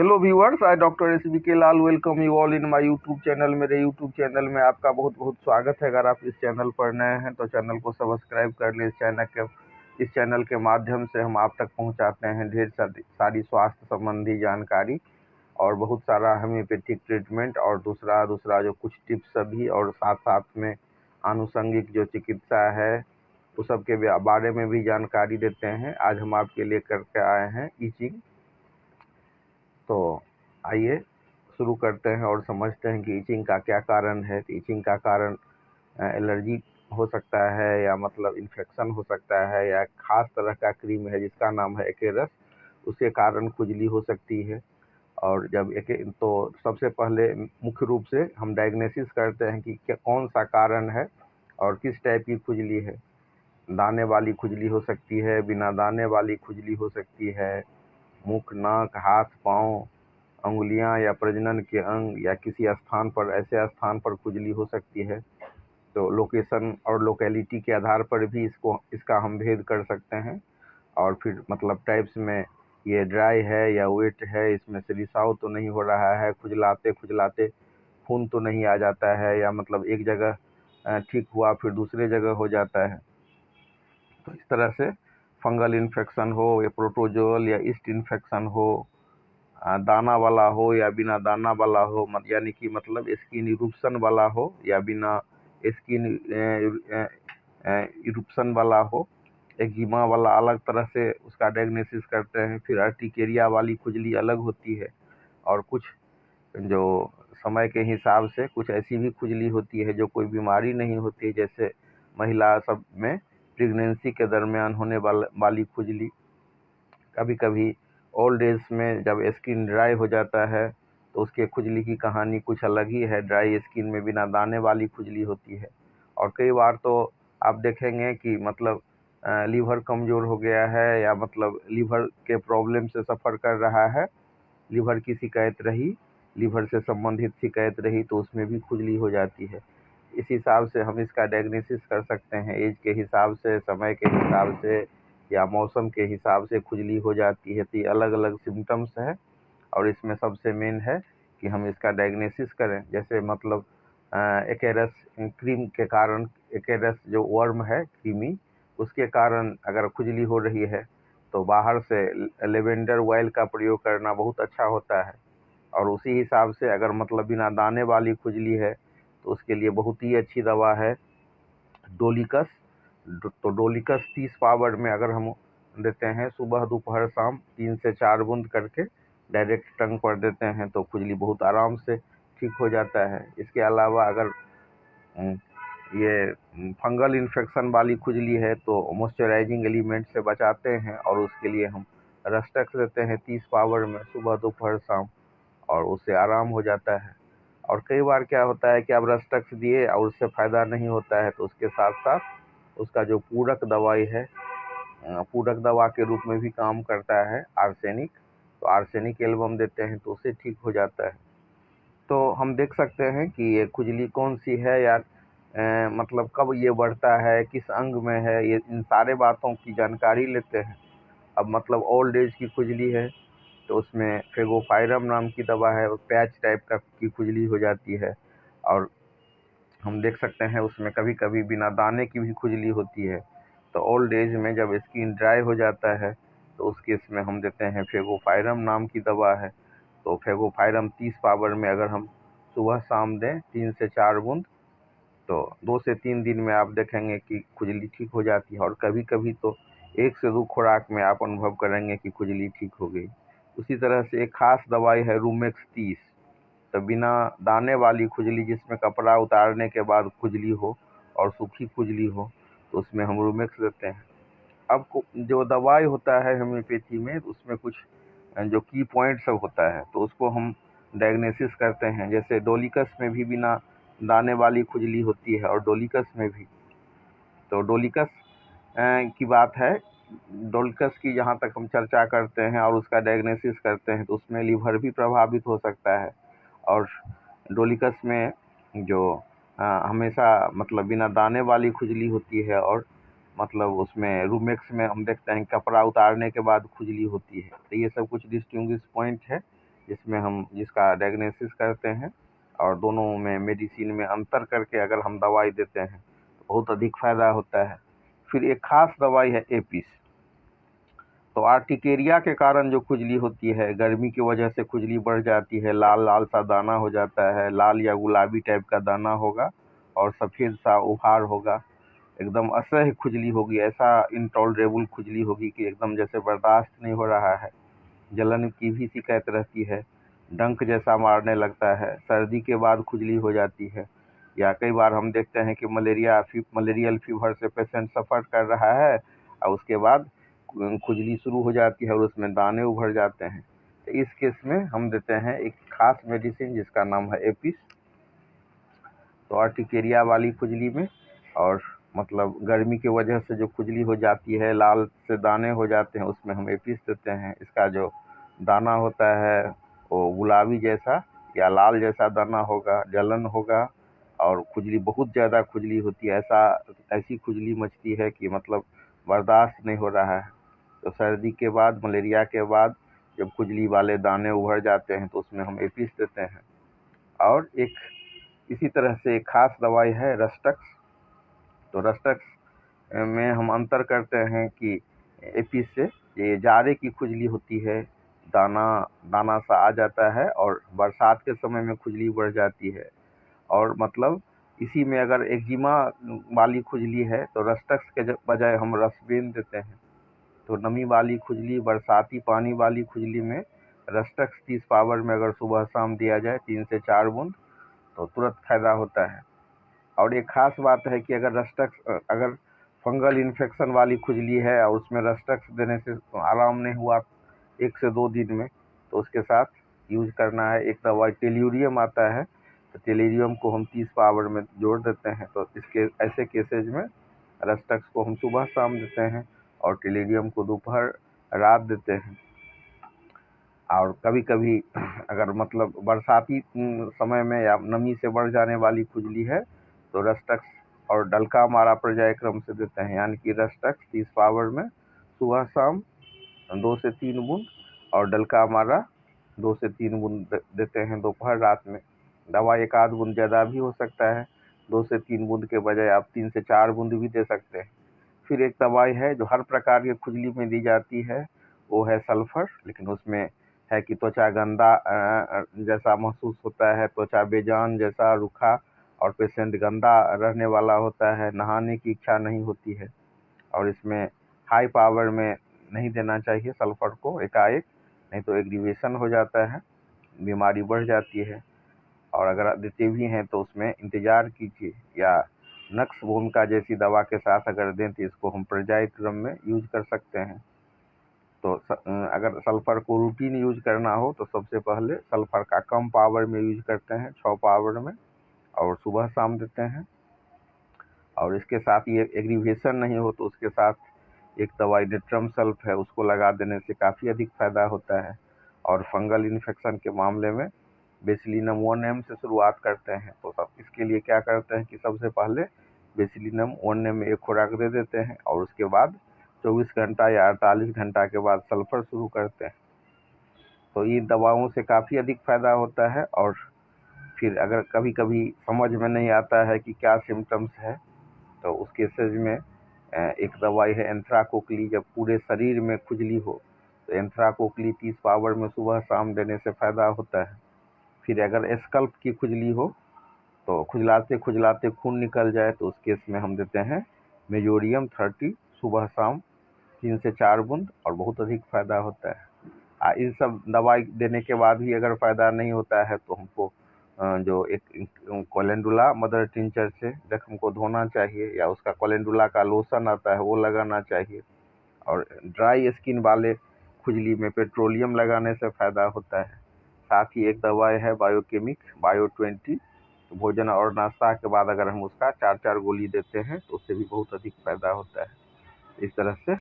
Hello viewers, I doctor S B K Lal welcome you all in my YouTube channel. मेरे YouTube channel में आपका बहुत बहुत स्वागत है। अगर आप इस चैनल पर नए हैं तो चैनल को सब्सक्राइब कर लें। इस चैनल के माध्यम से हम आप तक पहुंचाते हैं ढेर सारी स्वास्थ्य संबंधी जानकारी और बहुत सारा होम्योपैथिक ट्रीटमेंट और दूसरा जो कुछ टिप्स सभी, और साथ साथ में आनुषंगिक जो चिकित्सा है उस सब के बारे में भी जानकारी देते हैं। आज हम आपके लिए करके आए हैं ईचिंग। तो आइए शुरू करते हैं और समझते हैं कि ईचिंग का क्या कारण है। तो ईचिंग का कारण एलर्जी हो सकता है, या मतलब इन्फेक्शन हो सकता है, या खास तरह का क्रीम है जिसका नाम है एकेरस, उसके कारण खुजली हो सकती है। और जब तो सबसे पहले मुख्य रूप से हम डायग्नोसिस करते हैं कि कौन सा कारण है और किस टाइप की खुजली है। दाने वाली खुजली हो सकती है, बिना दाने वाली खुजली हो सकती है, मुख, नाक, हाथ, पाँव, अंगुलियां या प्रजनन के अंग या किसी स्थान पर, ऐसे स्थान पर खुजली हो सकती है। तो लोकेशन और लोकेलिटी के आधार पर भी इसका हम भेद कर सकते हैं। और फिर मतलब टाइप्स में ये ड्राई है या वेट है, इसमें से रिसाव तो नहीं हो रहा है, खुजलाते खुजलाते खून तो नहीं आ जाता है, या मतलब एक जगह ठीक हुआ फिर दूसरे जगह हो जाता है। तो इस तरह से फंगल इन्फेक्शन हो या प्रोटोजोल या ईस्ट इन्फेक्शन हो, दाना वाला हो या बिना दाना वाला हो, यानी कि मतलब स्किन इरुप्शन वाला हो या बिना स्किन इरुप्शन वाला हो, एक्जिमा वाला अलग तरह से उसका डायग्नोसिस करते हैं। फिर अर्टिकेरिया वाली खुजली अलग होती है। और कुछ जो समय के हिसाब से कुछ ऐसी भी खुजली होती है जो कोई बीमारी नहीं होती है, जैसे महिला सब में प्रेगनेंसी के दरमियान होने वाली खुजली। कभी कभी ओल्ड एज में जब स्किन ड्राई हो जाता है तो उसके खुजली की कहानी कुछ अलग ही है। ड्राई स्किन में बिना दाने वाली खुजली होती है। और कई बार तो आप देखेंगे कि मतलब लीवर कमज़ोर हो गया है, या मतलब लीवर के प्रॉब्लम से सफ़र कर रहा है, लीवर की शिकायत रही, लीवर से संबंधित शिकायत रही, तो उसमें भी खुजली हो जाती है। इस हिसाब से हम इसका डायग्नोसिस कर सकते हैं। एज के हिसाब से, समय के हिसाब से, या मौसम के हिसाब से खुजली हो जाती है। तो ये अलग अलग सिम्टम्स है, और इसमें सबसे मेन है कि हम इसका डायग्नोसिस करें। जैसे मतलब एकेरस क्रीम के कारण, एकेरस जो वर्म है क्रीमी, उसके कारण अगर खुजली हो रही है तो बाहर से लेवेंडर ऑयल का प्रयोग करना बहुत अच्छा होता है। और उसी हिसाब से अगर मतलब बिना दाने वाली खुजली है तो उसके लिए बहुत ही अच्छी दवा है डोलिकस। तो डोलिकस 30 पावर में अगर हम देते हैं, सुबह दोपहर शाम 3 से 4 बूंद करके डायरेक्ट टंग पर देते हैं, तो खुजली बहुत आराम से ठीक हो जाता है। इसके अलावा अगर ये फंगल इन्फेक्शन वाली खुजली है तो मॉइस्चराइजिंग एलिमेंट से बचाते हैं, और उसके लिए हम रस्टक्स देते हैं 30 पावर में सुबह दोपहर शाम, और उससे आराम हो जाता है। और कई बार क्या होता है कि आप रस्टक्स दिए और उससे फ़ायदा नहीं होता है, तो उसके साथ साथ उसका जो पूरक दवाई है, पूरक दवा के रूप में भी काम करता है आर्सेनिक। तो आर्सेनिक एल्बम देते हैं तो उससे ठीक हो जाता है। तो हम देख सकते हैं कि ये खुजली कौन सी है, या मतलब कब ये बढ़ता है, किस अंग में है, ये इन सारे बातों की जानकारी लेते हैं। अब मतलब ओल्ड एज की खुजली है तो उसमें फेगोपाइरम नाम की दवा है, पैच टाइप का की खुजली हो जाती है। और हम देख सकते हैं उसमें कभी कभी बिना दाने की भी खुजली होती है। तो ओल्ड एज में जब स्किन ड्राई हो जाता है तो उस केस में हम देते हैं फेगोपाइरम नाम की दवा है। तो फेगोपाइरम 30 पावर में अगर हम सुबह शाम दें 3 से 4 बूंद, तो 2 से 3 दिन में आप देखेंगे कि खुजली ठीक हो जाती है। और कभी कभी तो 1 से 2 खुराक में आप अनुभव करेंगे कि खुजली ठीक हो गई। उसी तरह से एक खास दवाई है रूमेक्स 30। तो बिना दाने वाली खुजली, जिसमें कपड़ा उतारने के बाद खुजली हो और सूखी खुजली हो, तो उसमें हम रूमेक्स देते हैं। अब जो दवाई होता है होम्योपैथी में, उसमें कुछ जो की पॉइंट सब होता है तो उसको हम डायग्नोसिस करते हैं। जैसे डोलिकस में भी बिना दाने वाली खुजली होती है, और डोलिकस में भी। तो डोलिकस की बात है, डोलिकस की जहाँ तक हम चर्चा करते हैं और उसका डायग्नोसिस करते हैं, तो उसमें लीवर भी प्रभावित हो सकता है। और डोलिकस में जो हमेशा मतलब बिना दाने वाली खुजली होती है, और मतलब उसमें रूमेक्स में हम देखते हैं कपड़ा उतारने के बाद खुजली होती है। तो ये सब कुछ डिस्टिंग्विश पॉइंट है जिसमें हम जिसका डायग्नोसिस करते हैं और दोनों में मेडिसिन में अंतर करके अगर हम दवाई देते हैं तो बहुत अधिक फ़ायदा होता है। फिर एक ख़ास दवाई है एपिस। तो आर्टिकेरिया के कारण जो खुजली होती है, गर्मी की वजह से खुजली बढ़ जाती है, लाल लाल सा दाना हो जाता है, लाल या गुलाबी टाइप का दाना होगा और सफ़ेद सा उभार होगा, एकदम असह्य खुजली होगी, ऐसा इंटॉलरेबल खुजली होगी कि एकदम जैसे बर्दाश्त नहीं हो रहा है। जलन की भी शिकायत रहती है, डंक जैसा मारने लगता है, सर्दी के बाद खुजली हो जाती है, या कई बार हम देखते हैं कि मलेरियल फीवर से पेशेंट सफ़र कर रहा है और उसके बाद खुजली शुरू हो जाती है और उसमें दाने उभर जाते हैं। तो इस केस में हम देते हैं एक खास मेडिसिन जिसका नाम है एपिस। तो आर्टिकेरिया वाली खुजली में और मतलब गर्मी की वजह से जो खुजली हो जाती है, लाल से दाने हो जाते हैं, उसमें हम एपिस देते हैं। इसका जो दाना होता है वो गुलाबी जैसा या लाल जैसा दाना होगा, जलन होगा और खुजली बहुत ज़्यादा खुजली होती है, ऐसी खुजली मचती है कि मतलब बर्दाश्त नहीं हो रहा है। तो सर्दी के बाद, मलेरिया के बाद जब खुजली वाले दाने उभर जाते हैं तो उसमें हम एपिस देते हैं। और एक इसी तरह से एक खास दवाई है रस्टक्स। तो रस्टक्स में हम अंतर करते हैं कि एपिस से ये जाड़े की खुजली होती है, दाना सा आ जाता है और बरसात के समय में खुजली बढ़ जाती है, और मतलब इसी में अगर एक्जिमा वाली खुजली है तो रस्टक्स के बजाय हम रसबेन देते हैं। तो नमी वाली खुजली, बरसाती पानी वाली खुजली में रस्टक्स 30 पावर में अगर सुबह शाम दिया जाए 3 से 4 बूंद तो तुरंत फायदा होता है। और एक खास बात है कि अगर फंगल इन्फेक्शन वाली खुजली है और उसमें रस्टक्स देने से आराम नहीं हुआ 1 से 2 दिन में, तो उसके साथ यूज करना है एक दवाई टेल्यूरियम आता है। तो टेल्यूरियम को हम 30 पावर में जोड़ देते हैं। तो इसके ऐसे केसेज में रस्टक्स को हम सुबह शाम देते हैं और टेल्यूरियम को दोपहर रात देते हैं। और कभी कभी अगर मतलब बरसाती समय में या नमी से बढ़ जाने वाली खुजली है तो रस्टक्स और डल्का मारा पर्यायक्रम से देते हैं, यानी कि रस्टक्स 30 पावर में सुबह शाम 2 से 3 बूंद और डल्का मारा 2 से 3 बूंद देते हैं दोपहर रात में। दवा एक आध बूंद ज़्यादा भी हो सकता है, 2 से 3 बूंद के बजाय आप 3 से 4 बूंद भी दे सकते हैं। फिर एक दवाई है जो हर प्रकार की खुजली में दी जाती है, वो है सल्फर। लेकिन उसमें है कि त्वचा गंदा जैसा महसूस होता है, त्वचा बेजान जैसा रूखा, और पेशेंट गंदा रहने वाला होता है, नहाने की इच्छा नहीं होती है। और इसमें हाई पावर में नहीं देना चाहिए सल्फर को एकाएक, नहीं तो एग्रीवेशन हो जाता है, बीमारी बढ़ जाती है। और अगर देते भी हैं तो उसमें इंतज़ार कीजिए, या नक्स भूमिका जैसी दवा के साथ अगर दें तो इसको हम पर्याय क्रम में यूज कर सकते हैं। तो अगर सल्फ़र को रूटीन यूज करना हो तो सबसे पहले सल्फ़र का कम पावर में यूज करते हैं, 6 पावर में, और सुबह शाम देते हैं। और इसके साथ ये एग्रीवेशन नहीं हो तो उसके साथ एक दवाई नेट्रम सल्फ है, उसको लगा देने से काफ़ी अधिक फ़ायदा होता है। और फंगल इन्फेक्शन के मामले में बेसिलिनम 1 ml से शुरुआत करते हैं। तो सब इसके लिए क्या करते हैं कि सबसे पहले बेसिलिनम 1 ml एक खुराक दे देते हैं और उसके बाद 24 घंटा या 48 घंटा के बाद सल्फर शुरू करते हैं। तो इन दवाओं से काफ़ी अधिक फ़ायदा होता है। और फिर अगर कभी कभी समझ में नहीं आता है कि क्या सिम्टम्स है तो उस केसेज में एक दवाई है एंथ्राकोक्ली। जब पूरे शरीर में खुजली हो तो एंथ्राकोक्ली 30 पावर में सुबह शाम देने से फ़ायदा होता है। फिर अगर स्कल्प की खुजली हो तो खुजलाते खुजलाते खून निकल जाए तो उस केस में हम देते हैं मेजोरियम 30 सुबह शाम 3 से 4 बूंद, और बहुत अधिक फ़ायदा होता है। इन सब दवाई देने के बाद भी अगर फ़ायदा नहीं होता है तो हमको जो एक कैलेंडुला मदर टिंचर से जख्म को धोना चाहिए, या उसका कैलेंडुला का लोशन आता है वो लगाना चाहिए। और ड्राई स्किन वाले खुजली में पेट्रोलियम लगाने से फ़ायदा होता है। साथ ही एक दवाई है बायोकेमिक बायो 20। भोजन और नाश्ता के बाद अगर हम उसका 4-4 गोली देते हैं तो उससे भी बहुत अधिक फ़ायदा होता है। इस तरह से